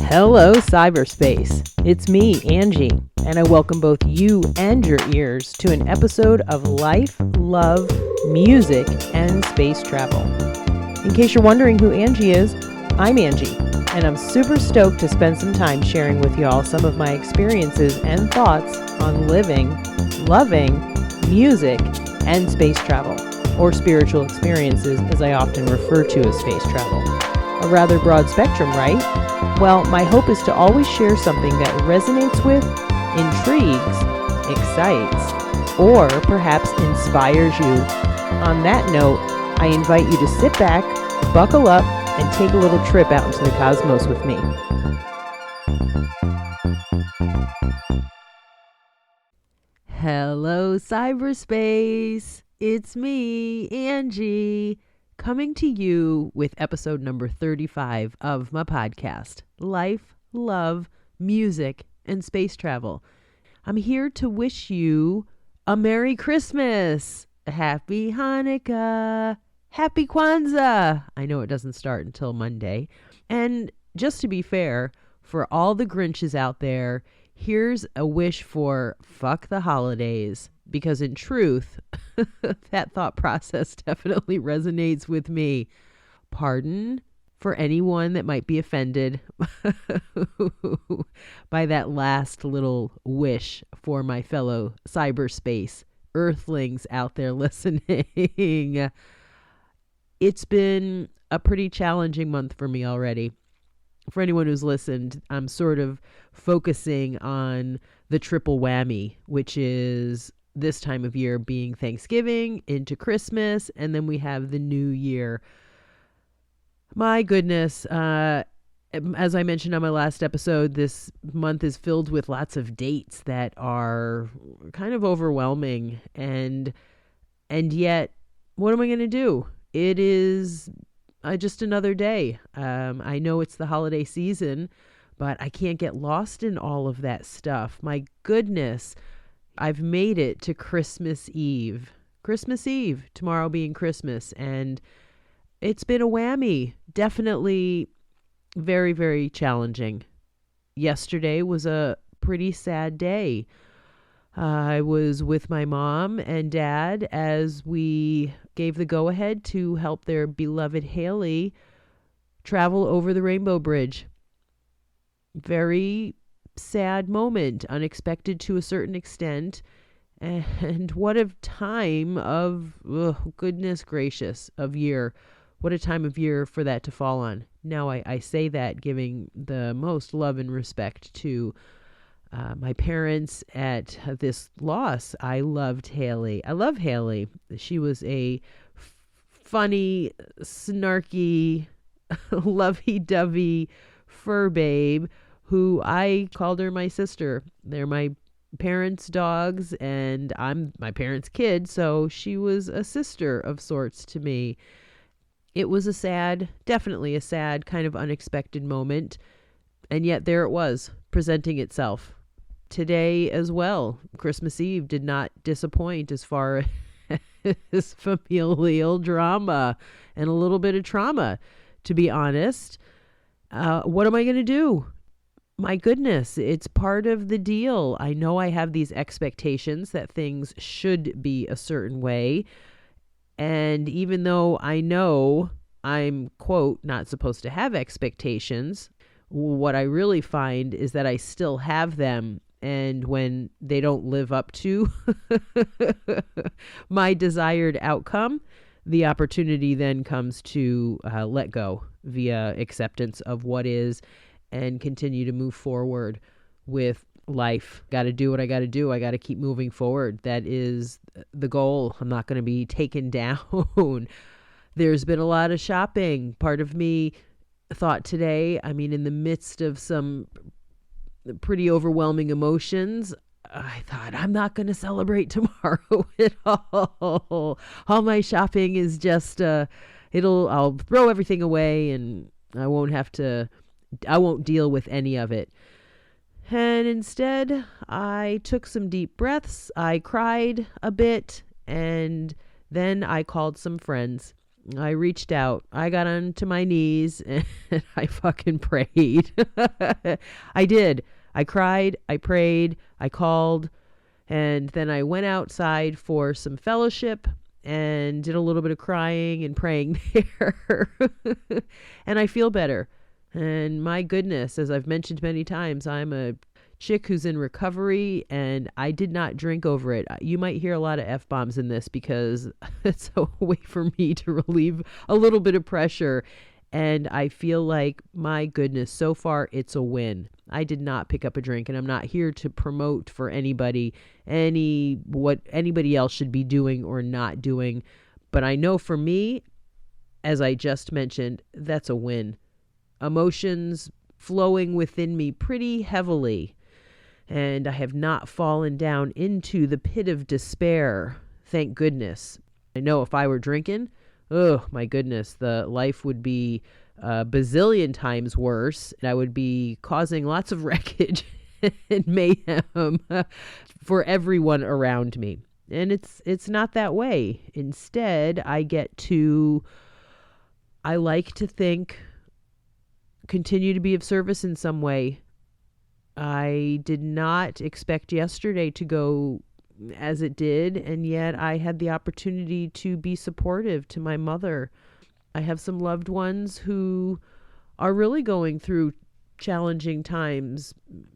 Hello, cyberspace. It's me, Angie, and I welcome both you and your ears to an episode of Life, Love, Music, and Space Travel. In case you're wondering who Angie is, I'm Angie, and I'm super stoked to spend some time sharing with y'all some of my experiences and thoughts on living, loving, music, and space travel, or spiritual experiences as I often refer to as space travel. A rather broad spectrum, right? Well, my hope is to always share something that resonates with, intrigues, excites, or perhaps inspires you. On that note, I invite you to sit back, buckle up, and take a little trip out into the cosmos with me. Hello, cyberspace. It's me, Angie, coming to you with episode number 35 of my podcast, Life, Love, Music, and Space Travel. I'm here to wish you a Merry Christmas, a Happy Hanukkah, Happy Kwanzaa. I know it doesn't start until Monday. And just to be fair, for all the Grinches out there, here's a wish for fuck the holidays. Because in truth, that thought process definitely resonates with me. Pardon for anyone that might be offended by that last little wish for my fellow cyberspace earthlings out there listening. It's been a pretty challenging month for me already. For anyone who's listened, I'm sort of focusing on the triple whammy, which is this time of year being Thanksgiving into Christmas, and then we have the new year. My goodness, as I mentioned on my last episode, this month is filled with lots of dates that are kind of overwhelming, and yet, what am I going to do? It is just another day. I know it's the holiday season, but I can't get lost in all of that stuff. My goodness. I've made it to Christmas Eve. Christmas Eve, tomorrow being Christmas, and it's been a whammy. Definitely very, very challenging. Yesterday was a pretty sad day. I was with my mom and dad as we gave the go-ahead to help their beloved Haley travel over the Rainbow Bridge. Very sad moment, unexpected to a certain extent, and what a time of goodness gracious of year. What a time of year for that to fall on. Now I say that giving the most love and respect to my parents at this loss. I loved Haley. I love Haley. She was a funny, snarky, lovey-dovey fur babe who I called her my sister. They're my parents' dogs, and I'm my parents' kid, so she was a sister of sorts to me. It was definitely a sad, kind of unexpected moment, and yet there it was, presenting itself. Today as well, Christmas Eve did not disappoint as far as familial drama and a little bit of trauma, to be honest. What am I going to do? My goodness, it's part of the deal. I know I have these expectations that things should be a certain way. And even though I know I'm, quote, not supposed to have expectations, what I really find is that I still have them. And when they don't live up to my desired outcome, the opportunity then comes to let go via acceptance of what is and continue to move forward with life. Got to do what I got to do. I got to keep moving forward. That is the goal. I'm not going to be taken down. There's been a lot of shopping. Part of me thought today, in the midst of some pretty overwhelming emotions, I thought, I'm not going to celebrate tomorrow at all. All my shopping is just, I'll throw everything away and I won't deal with any of it. And instead, I took some deep breaths. I cried a bit, and then I called some friends. I reached out. I got onto my knees and I fucking prayed. I did. I cried. I prayed. I called. And then I went outside for some fellowship and did a little bit of crying and praying there. And I feel better. And my goodness, as I've mentioned many times, I'm a chick who's in recovery and I did not drink over it. You might hear a lot of F-bombs in this because it's a way for me to relieve a little bit of pressure. And I feel like, my goodness, so far it's a win. I did not pick up a drink, and I'm not here to promote for anybody what anybody else should be doing or not doing. But I know for me, as I just mentioned, that's a win. Emotions flowing within me pretty heavily, and I have not fallen down into the pit of despair. Thank goodness. I know if I were drinking, oh my goodness, the life would be a bazillion times worse. I would be causing lots of wreckage and mayhem for everyone around me. And it's not that way. Instead, I like to think, continue to be of service in some way. I did not expect yesterday to go as it did, and yet I had the opportunity to be supportive to my mother. I have some loved ones who are really going through challenging times.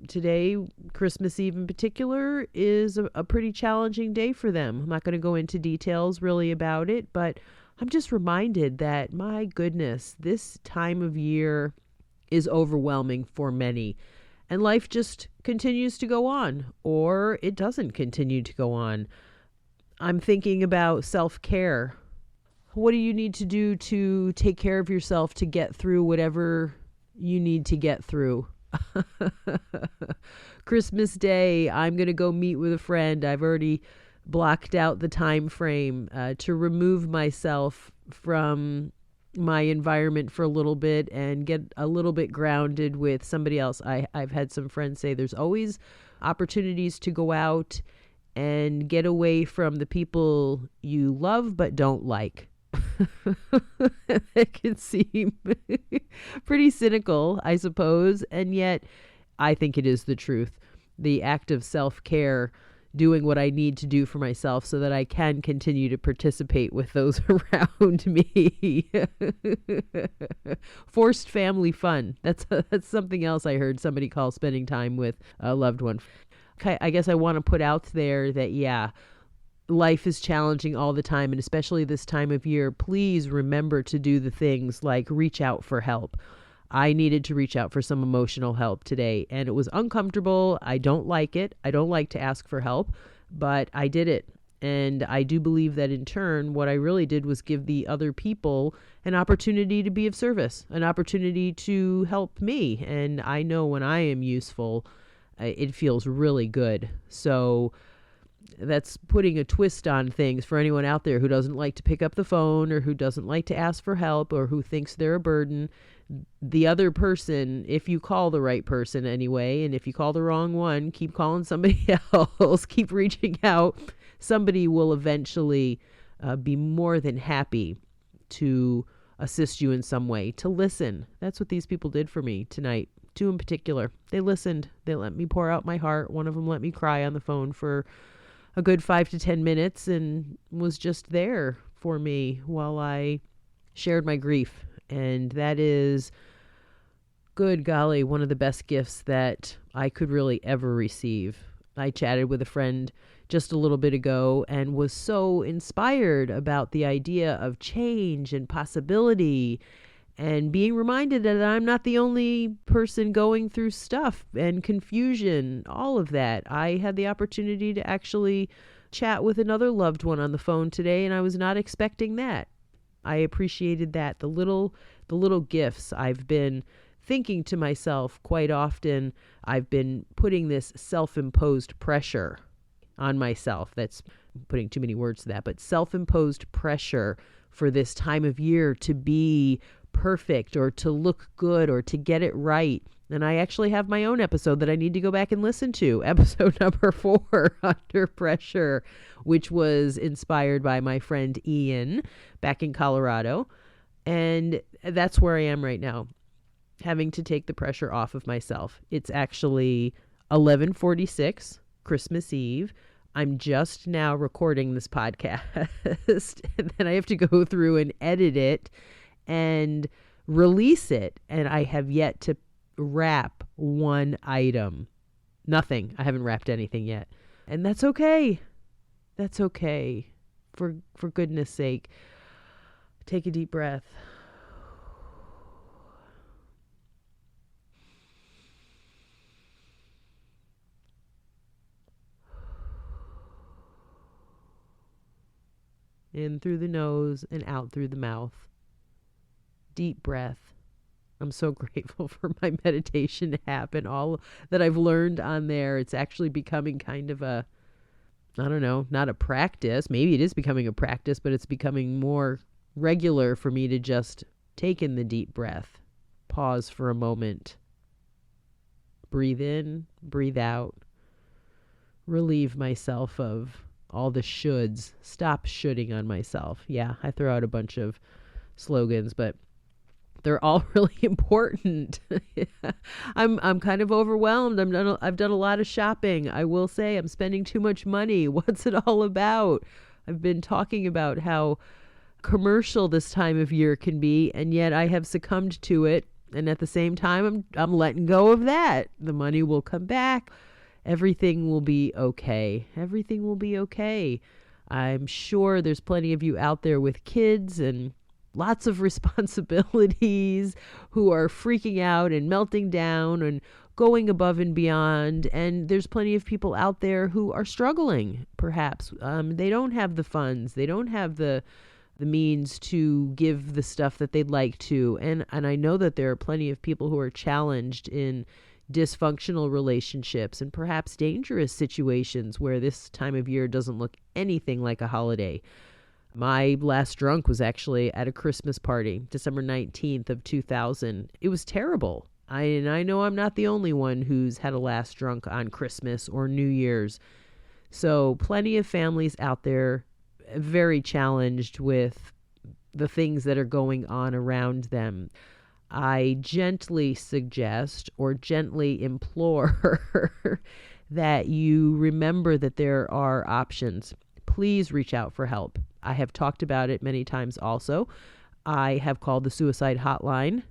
Today, Christmas Eve in particular, is a pretty challenging day for them. I'm not going to go into details really about it, but I'm just reminded that, my goodness, this time of year is overwhelming for many. And life just continues to go on, or it doesn't continue to go on. I'm thinking about self-care. What do you need to do to take care of yourself to get through whatever you need to get through? Christmas Day, I'm going to go meet with a friend. I've already blocked out the time frame to remove myself from my environment for a little bit and get a little bit grounded with somebody else. I've had some friends say there's always opportunities to go out and get away from the people you love but don't like. It can seem pretty cynical, I suppose, and yet I think it is the truth. The act of self-care, doing what I need to do for myself so that I can continue to participate with those around me. Forced family fun. That's something else I heard somebody call spending time with a loved one. Okay, I guess I want to put out there that, yeah, life is challenging all the time, and especially this time of year. Please remember to do the things like reach out for help. I needed to reach out for some emotional help today, and it was uncomfortable. I don't like it. I don't like to ask for help, but I did it. And I do believe that in turn, what I really did was give the other people an opportunity to be of service, an opportunity to help me. And I know when I am useful, it feels really good. So that's putting a twist on things for anyone out there who doesn't like to pick up the phone, or who doesn't like to ask for help, or who thinks they're a burden. The other person, if you call the right person anyway, and if you call the wrong one, keep calling somebody else, keep reaching out. Somebody will eventually be more than happy to assist you in some way, to listen. That's what these people did for me tonight, two in particular. They listened. They let me pour out my heart. One of them let me cry on the phone for a good 5 to 10 minutes and was just there for me while I shared my grief. And that is, good golly, one of the best gifts that I could really ever receive. I chatted with a friend just a little bit ago and was so inspired about the idea of change and possibility, and being reminded that I'm not the only person going through stuff and confusion, all of that. I had the opportunity to actually chat with another loved one on the phone today, and I was not expecting that. I appreciated that. The little gifts. I've been thinking to myself quite often, I've been putting this self-imposed pressure on myself. That's putting too many words to that, but self-imposed pressure for this time of year to be perfect or to look good or to get it right. And I actually have my own episode that I need to go back and listen to, episode number 4, Under Pressure, which was inspired by my friend Ian back in Colorado. And that's where I am right now, having to take the pressure off of myself. It's actually 11:46, Christmas Eve. I'm just now recording this podcast, and then I have to go through and edit it and release it. And I have yet to wrap one item. Nothing. I haven't wrapped anything yet. And that's okay. That's okay. For goodness sake, take a deep breath. In through the nose and out through the mouth. Deep breath. I'm so grateful for my meditation app and all that I've learned on there. It's actually becoming kind of a, I don't know, not a practice. Maybe it is becoming a practice, but it's becoming more regular for me to just take in the deep breath. Pause for a moment. Breathe in, breathe out. Relieve myself of all the shoulds. Stop shoulding on myself. Yeah, I throw out a bunch of slogans, but they're all really important. I'm kind of overwhelmed. I've done a lot of shopping. I will say I'm spending too much money. What's it all about? I've been talking about how commercial this time of year can be, and yet I have succumbed to it. And at the same time, I'm letting go of that. The money will come back. Everything will be okay. Everything will be okay. I'm sure there's plenty of you out there with kids and lots of responsibilities who are freaking out and melting down and going above and beyond. And there's plenty of people out there who are struggling, perhaps. They don't have the funds. They don't have the means to give the stuff that they'd like to. And I know that there are plenty of people who are challenged in dysfunctional relationships and perhaps dangerous situations where this time of year doesn't look anything like a holiday. My last drunk was actually at a Christmas party, December 19th of 2000. It was terrible. I know I'm not the only one who's had a last drunk on Christmas or New Year's. So plenty of families out there very challenged with the things that are going on around them. I gently suggest or gently implore that you remember that there are options. Please reach out for help. I have talked about it many times also. I have called the suicide hotline.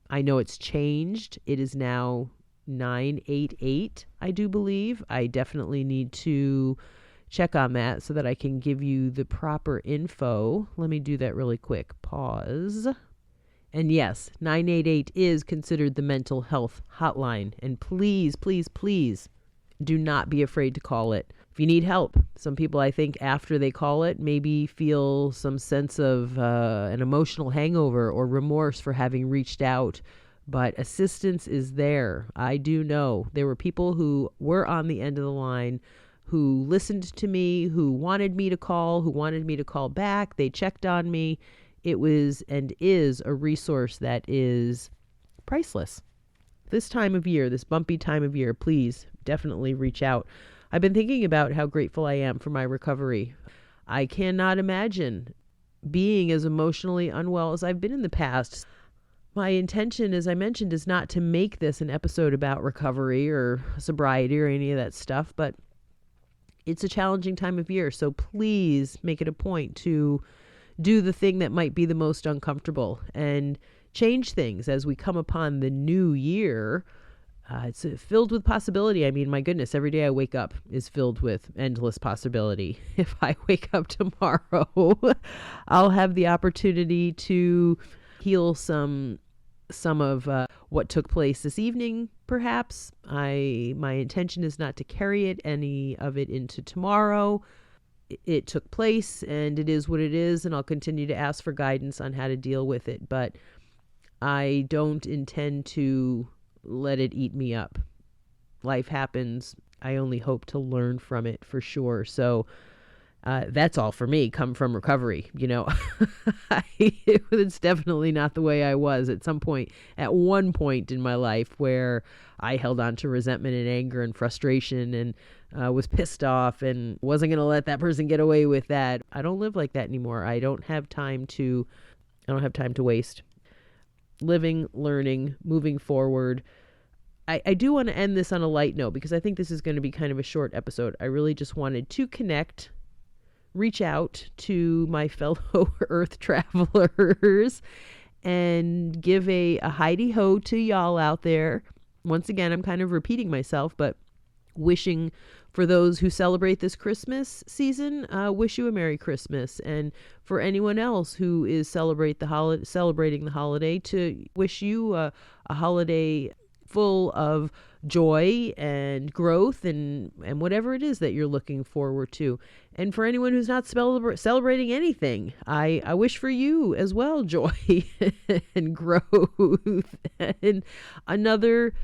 I know it's changed. It is now 988, I do believe. I definitely need to check on that so that I can give you the proper info. Let me do that really quick. Pause. And yes, 988 is considered the mental health hotline. And please, please, please do not be afraid to call it. If you need help, some people I think after they call it maybe feel some sense of an emotional hangover or remorse for having reached out. But assistance is there. I do know there were people who were on the end of the line who listened to me, who wanted me to call back. They checked on me. It was and is a resource that is priceless. This time of year, this bumpy time of year, please definitely reach out. I've been thinking about how grateful I am for my recovery. I cannot imagine being as emotionally unwell as I've been in the past. My intention, as I mentioned, is not to make this an episode about recovery or sobriety or any of that stuff, but it's a challenging time of year. So please make it a point to do the thing that might be the most uncomfortable and change things as we come upon the new year. It's filled with possibility. I mean, my goodness, every day I wake up is filled with endless possibility. If I wake up tomorrow, I'll have the opportunity to heal some of what took place this evening, perhaps. My intention is not to carry any of it into tomorrow. It took place and it is what it is, and I'll continue to ask for guidance on how to deal with it. But I don't intend to let it eat me up. Life happens. I only hope to learn from it for sure. So That's all for me, come from recovery. It's definitely not the way I was at one point in my life, where I held on to resentment and anger and frustration and was pissed off and wasn't going to let that person get away with that. I don't live like that anymore. I don't have time to waste. Living, learning, moving forward. I do want to end this on a light note, because I think this is going to be kind of a short episode. I really just wanted to reach out to my fellow Earth travelers and give a Heidi-ho to y'all out there. Once again, I'm kind of repeating myself, but wishing for those who celebrate this Christmas season, wish you a Merry Christmas. And for anyone else who is celebrating the holiday, to wish you a holiday full of joy and growth and whatever it is that you're looking forward to. And for anyone who's not celebrating anything, I wish for you as well joy and growth and another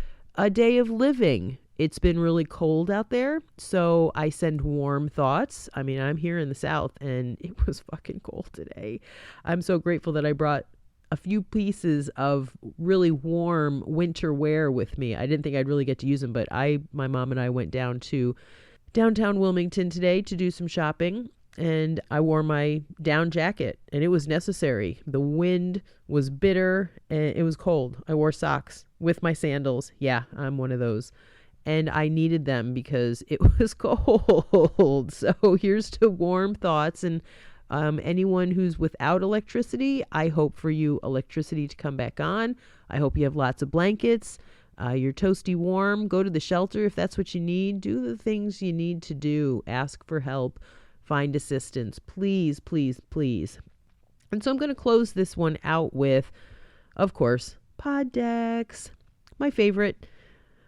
day of living. It's been really cold out there, so I send warm thoughts. I mean, I'm here in the South, and it was fucking cold today. I'm so grateful that I brought a few pieces of really warm winter wear with me. I didn't think I'd really get to use them, but my mom and I went down to downtown Wilmington today to do some shopping, and I wore my down jacket, and it was necessary. The wind was bitter, and it was cold. I wore socks with my sandals. Yeah, I'm one of those. And I needed them because it was cold. So here's to warm thoughts. And anyone who's without electricity, I hope for you electricity to come back on. I hope you have lots of blankets. You're toasty warm. Go to the shelter if that's what you need. Do the things you need to do. Ask for help. Find assistance. Please, please, please. And so I'm going to close this one out with, of course, pod decks. My favorite.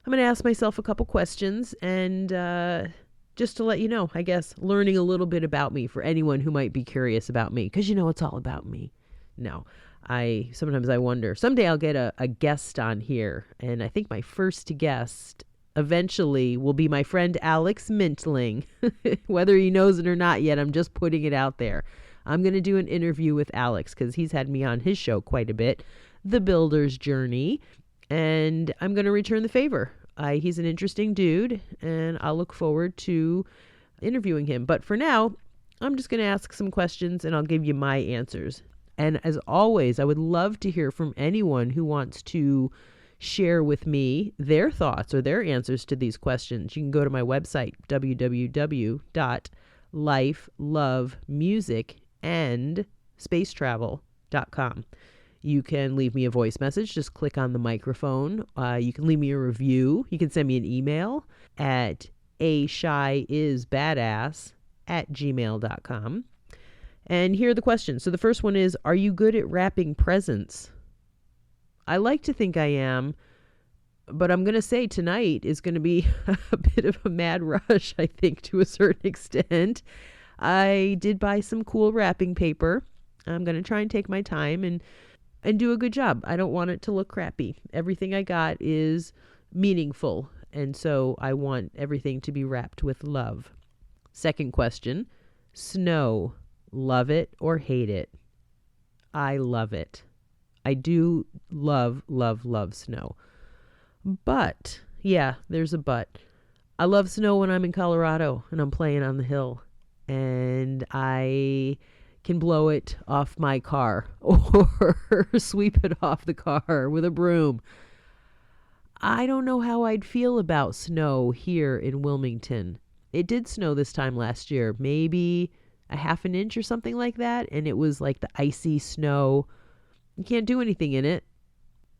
I'm going to ask myself a couple questions and just to let you know, I guess, learning a little bit about me for anyone who might be curious about me, because it's all about me. No, sometimes I wonder, someday I'll get a guest on here, and I think my first guest eventually will be my friend Alex Mintling. Whether he knows it or not yet, I'm just putting it out there. I'm going to do an interview with Alex because he's had me on his show quite a bit, The Builder's Journey, and I'm going to return the favor. He's an interesting dude, and I'll look forward to interviewing him. But for now, I'm just going to ask some questions, and I'll give you my answers. And as always, I would love to hear from anyone who wants to share with me their thoughts or their answers to these questions. You can go to my website, www.lifelovemusicandSpacetravel.com. You can leave me a voice message. Just click on the microphone. You can leave me a review. You can send me an email at ashyisbadass@gmail.com. And here are the questions. So the first one is, are you good at wrapping presents? I like to think I am, but I'm going to say tonight is going to be a bit of a mad rush, I think, to a certain extent. I did buy some cool wrapping paper. I'm going to try and take my time and do a good job. I don't want it to look crappy. Everything I got is meaningful, and so I want everything to be wrapped with love. Second question, snow. Love it or hate it? I love it. I do love, love, love snow. But, yeah, there's a but. I love snow when I'm in Colorado and I'm playing on the hill and I can blow it off my car or sweep it off the car with a broom. I don't know how I'd feel about snow here in Wilmington. It did snow this time last year, maybe a half an inch or something like that, and it was like the icy snow. You can't do anything in it.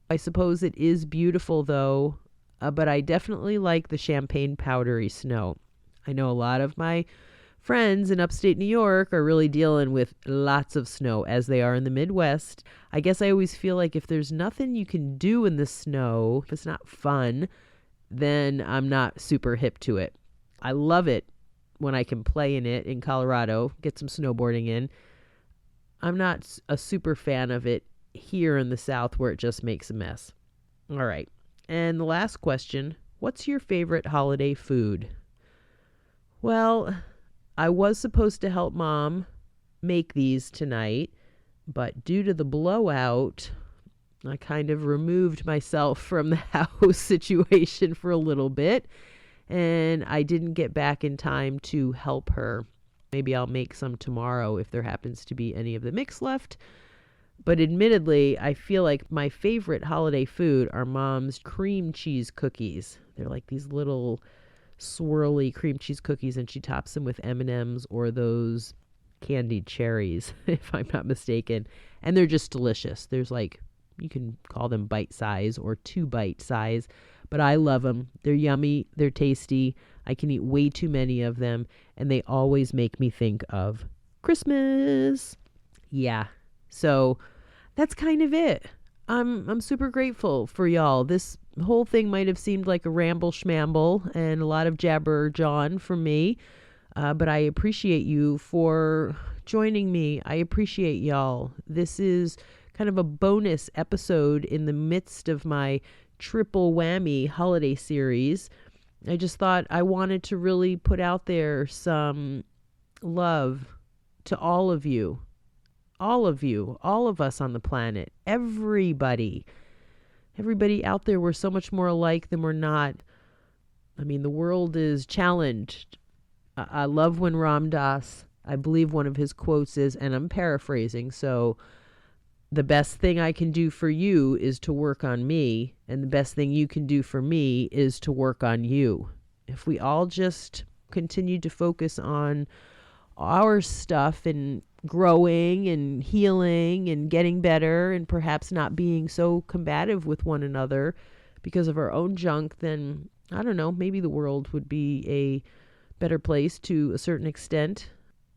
I suppose it is beautiful though, but I definitely like the champagne powdery snow. I know a lot of my friends in upstate New York are really dealing with lots of snow as they are in the Midwest. I guess I always feel like if there's nothing you can do in the snow, if it's not fun, then I'm not super hip to it. I love it when I can play in it in Colorado, get some snowboarding in. I'm not a super fan of it here in the South where it just makes a mess. All right. And the last question, what's your favorite holiday food? Well, I was supposed to help Mom make these tonight, but due to the blowout, I kind of removed myself from the house situation for a little bit, and I didn't get back in time to help her. Maybe I'll make some tomorrow if there happens to be any of the mix left. But admittedly, I feel like my favorite holiday food are Mom's cream cheese cookies. They're like these little swirly cream cheese cookies, and she tops them with M&Ms or those candied cherries, if I'm not mistaken. And they're just delicious. There's like, you can call them bite size or 2-bite size, but I love them. They're yummy. They're tasty. I can eat way too many of them, and they always make me think of Christmas. Yeah. So that's kind of it. I'm super grateful for y'all. This whole thing might have seemed like a ramble schmamble and a lot of jabber John from me, but I appreciate you for joining me. I appreciate y'all. This is kind of a bonus episode in the midst of my triple whammy holiday series. I just thought I wanted to really put out there some love to all of you. All of you, all of us on the planet, everybody out there. We're so much more alike than we're not. I mean, the world is challenged. I love when Ram Dass, I believe one of his quotes is, and I'm paraphrasing, so the best thing I can do for you is to work on me, and the best thing you can do for me is to work on you. If we all just continue to focus on our stuff and growing and healing and getting better and perhaps not being so combative with one another because of our own junk, then I don't know, maybe the world would be a better place to a certain extent.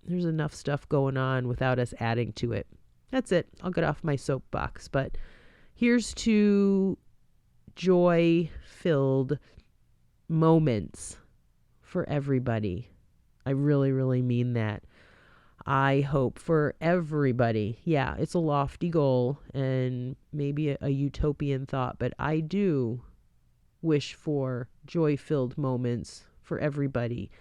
There's enough stuff going on without us adding to it. That's it. I'll get off my soapbox, but here's to joy-filled moments for everybody. I really, really mean that. I hope for everybody. Yeah, it's a lofty goal and maybe a utopian thought, but I do wish for joy-filled moments for everybody.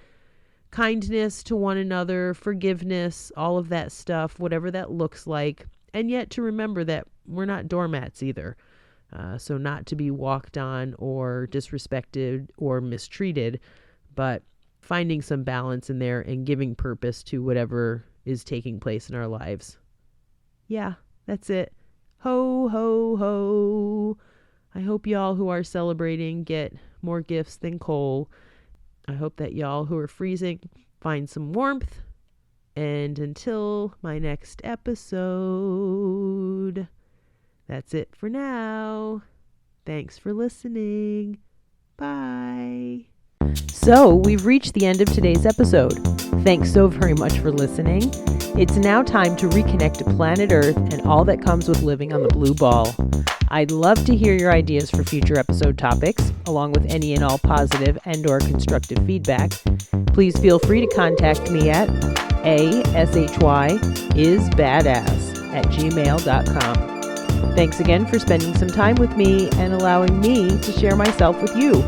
Kindness to one another, forgiveness, all of that stuff, whatever that looks like. And yet to remember that we're not doormats either. So not to be walked on or disrespected or mistreated, but finding some balance in there and giving purpose to whatever is taking place in our lives. Yeah, that's it. Ho, ho, ho. I hope y'all who are celebrating get more gifts than coal. I hope that y'all who are freezing find some warmth. And until my next episode, that's it for now. Thanks for listening. Bye. So we've reached the end of today's episode. Thanks so very much for listening. It's now time to reconnect to planet Earth and all that comes with living on the blue ball. I'd love to hear your ideas for future episode topics, along with any and all positive and or constructive feedback. Please feel free to contact me at ashysbadass@gmail.com. Thanks again for spending some time with me and allowing me to share myself with you.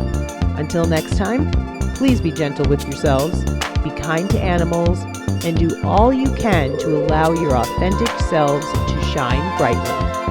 Until next time, please be gentle with yourselves, be kind to animals, and do all you can to allow your authentic selves to shine brightly.